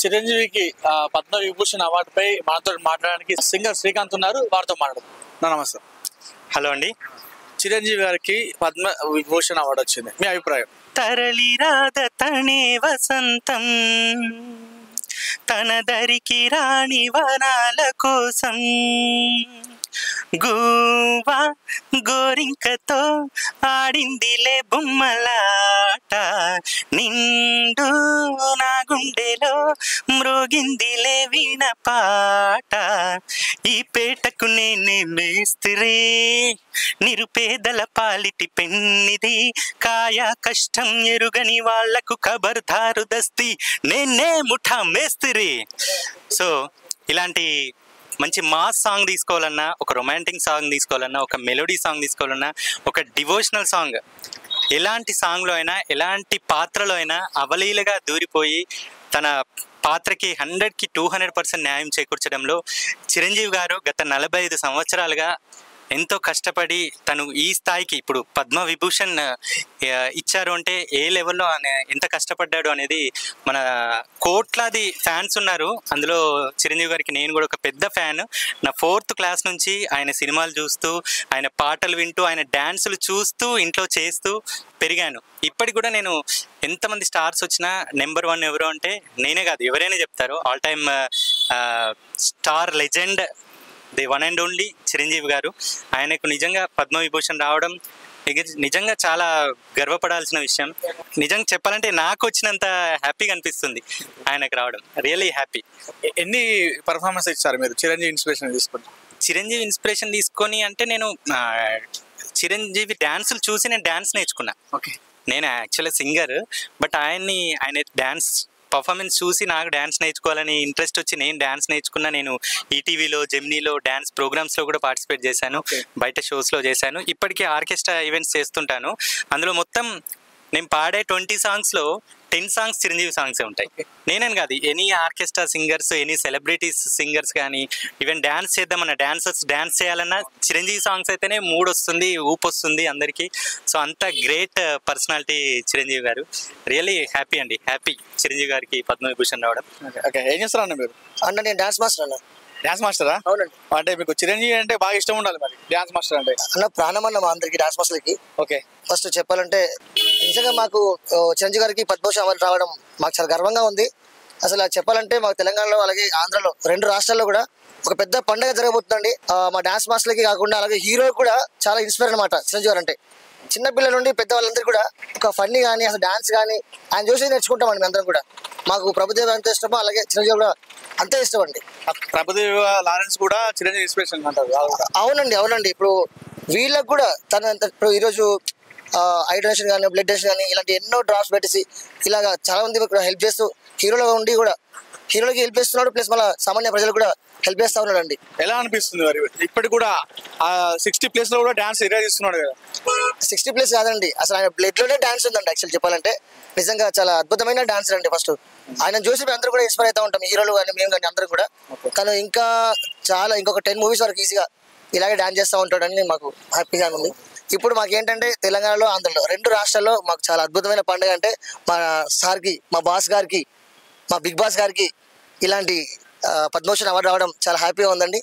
చిరంజీవికి పద్మ విభూషణ్ అవార్డుపై మనతో మాట్లాడడానికి సింగర్ శ్రీకాంత్ ఉన్నారు. వారితో మాట్లాడదాం. నమస్తే. హలో అండి. చిరంజీవి గారికి పద్మ విభూషణ్ అవార్డు వచ్చింది, మీ అభిప్రాయం? తరలి రాధ తనే వసంతం, తన దరికి రాణి వనాల కోసం, గోవా గోరింకతో ఆడిందిలే బొమ్మలాట, నిండు నా గుండెలో మ్రోగిందిలే వీణ పాట, ఈ పేటకు నేనే మేస్త్రీ, నిరుపేదల పాలిటి పెన్నిది, కాయా కష్టం ఎరుగని వాళ్లకు ఖబర్దారు దస్తి, నేనే ముఠా మేస్త్రీ. సో ఇలాంటి మంచి మాస్ సాంగ్ తీసుకోవాలన్నా, ఒక రొమాంటిక్ సాంగ్ తీసుకోవాలన్నా, ఒక మెలోడీ సాంగ్ తీసుకోవాలన్నా, ఒక డివోషనల్ సాంగ్, ఎలాంటి సాంగ్లో అయినా ఎలాంటి పాత్రలో అయినా అవలీలగా దూరిపోయి తన పాత్రకి 100కి 200% న్యాయం చేకూర్చడంలో చిరంజీవి గారు గత 45 సంవత్సరాలుగా ఎంతో కష్టపడి తను ఈ స్థాయికి ఇప్పుడు పద్మ విభూషణ్ ఇచ్చారు అంటే ఏ లెవెల్లో ఎంత కష్టపడ్డాడు అనేది, మన కోట్లాది ఫ్యాన్స్ ఉన్నారు. అందులో చిరంజీవి గారికి నేను కూడా ఒక పెద్ద ఫ్యాన్. నా 4th క్లాస్ నుంచి ఆయన సినిమాలు చూస్తూ, ఆయన పాటలు వింటూ, ఆయన డ్యాన్సులు చూస్తూ, ఇంట్లో చేస్తూ పెరిగాను. ఇప్పటికి కూడా నేను ఎంతమంది స్టార్స్ వచ్చినా నెంబర్ 1 ఎవరు అంటే నేనే కాదు, ఎవరైనా చెప్తారు. All time star legend, the one and only Chiranjeevi గారు. ఆయనకు నిజంగా పద్మ విభూషణ్ రావడం నిజంగా చాలా గర్వపడాల్సిన విషయం. నిజంగా చెప్పాలంటే నాకు వచ్చినంత హ్యాపీగా అనిపిస్తుంది ఆయనకు రావడం. Really happy. ఎన్ని పర్ఫార్మెన్స్ ఇచ్చారు మీరు చిరంజీవి ఇన్స్పిరేషన్ తీసుకొని? చిరంజీవి ఇన్స్పిరేషన్ తీసుకొని అంటే నేను చిరంజీవి డ్యాన్సులు చూసి నేను డ్యాన్స్ నేర్చుకున్నా. ఓకే. నేను యాక్చువల్గా సింగర్, బట్ ఆయన డ్యాన్స్ పర్ఫార్మెన్స్ చూసి నాకు డ్యాన్స్ నేర్చుకోవాలని ఇంట్రెస్ట్ వచ్చి నేను డ్యాన్స్ నేర్చుకున్నా. నేను ఈటీవీలో, జెమినీలో డ్యాన్స్ ప్రోగ్రామ్స్లో కూడా పార్టిసిపేట్ చేశాను, బయట షోస్లో చేశాను. ఇప్పటికీ ఆర్కెస్ట్రా ఈవెంట్స్ చేస్తుంటాను. అందులో మొత్తం నేను పాడే 20 సాంగ్స్లో 10 సాంగ్స్ చిరంజీవి సాంగ్సే ఉంటాయి. నేనని కాదు, any orchestra singers, any celebrities singers కానీ, ఈవెన్ డ్యాన్స్ చేద్దామన్న డాన్సర్స్ డ్యాన్స్ చేయాలన్నా చిరంజీవి సాంగ్స్ అయితేనే మూడ్ వస్తుంది, ఊపు వస్తుంది అందరికీ. సో అంత గ్రేట్ పర్సనాలిటీ చిరంజీవి గారు. రియల్లీ హ్యాపీ అండి, హ్యాపీ చిరంజీవి గారికి పద్మ విభూషణ్ రావడం. ఓకే. ఏం చేస్తారు అన్న మీరు? అన్న నేను డాన్స్ మాస్టర్ అన్న. డాన్స్ మాస్టరా? అవునండి. అంటే మీకు చిరంజీవి అంటే బాగా ఇష్టం ఉండాలి మరి, డాన్స్ మాస్టర్ అంటే. అన్న ప్రాణం అన్న మా అందరికి డాన్స్ మాస్టర్లకి. ఓకే. ఫస్ట్ చెప్పాలంటే నిజంగా మాకు చిరంజీవి గారికి పద్మభూషణ్ అవార్డు రావడం మాకు చాలా గర్వంగా ఉంది. అసలు చెప్పాలంటే మాకు తెలంగాణలో అలాగే ఆంధ్రలో 2 రాష్ట్రాల్లో కూడా ఒక పెద్ద పండుగ జరగబోతుందండి. మా డాన్స్ మాస్టర్లకి కాకుండా అలాగే హీరో కూడా చాలా ఇన్స్పైర్ అనమాట చిరంజీవి గారు అంటే. చిన్నపిల్లల నుండి పెద్దవాళ్ళందరూ కూడా ఒక ఫన్నీ కానీ అసలు డాన్స్ కానీ ఆయన చూసి నేర్చుకుంటామండి మేము అందరం కూడా. మాకు ప్రభుదేవ ఎంత ఇష్టమో అలాగే చిరంజీవి కూడా అంతే ఇష్టం అండి. ప్రభుదేవ లారెన్స్ కూడా చిరంజీవి ఇన్స్పిరేషన్ అంటారు. అవునండి, అవునండి. ఇప్పుడు వీళ్ళకి కూడా ఇప్పుడు ఈరోజు ఐ డొనేషన్ కానీ, బ్లడ్ డొనేషన్ కానీ ఇలాంటి ఎన్నో డ్రాప్స్ పెట్టేసి ఇలాగా చాలా మంది కూడా హెల్ప్ చేస్తూ హీరోలో ఉండి కూడా హీరోలకి హెల్ప్ చేస్తున్నాడు, ప్లస్ మళ్ళీ సామాన్య ప్రజలకు కూడా హెల్ప్ చేస్తా ఉన్నాడు అండి. ఎలా అనిపిస్తుంది మరి ఇప్పటికి కూడా 60+ లో కూడా డాన్స్ ఎరేజ్ చేస్తున్నాడు కదా? 60+ కాదండి, అసలు ఆయన బ్లడ్ లోనే డాన్స్ ఉందండి. యాక్చువల్ చెప్పాలంటే నిజంగా చాలా అద్భుతమైన డాన్సర్ అండి. ఫస్ట్ ఆయన చూసి మేము అందరూ కూడా ఇన్స్పైర్ అవుతా ఉంటాం, హీరోలు కానీ మేము కానీ అందరూ కూడా. తను ఇంకా చాలా ఇంకొక 10 మూవీస్ వరకు ఈజీగా ఇలాగే డాన్స్ చేస్తూ ఉంటాడని మాకు హ్యాపీగా ఉంది. ఇప్పుడు మాకేంటంటే తెలంగాణలో, ఆంధ్రలో 2 రాష్ట్రాల్లో మాకు చాలా అద్భుతమైన పండుగ అంటే మా సార్కి, మా బాస్ గారికి, మా బిగ్ బాస్ గారికి ఇలాంటి పద్మభూషణ్ అవార్డు రావడం చాలా హ్యాపీగా ఉందండి.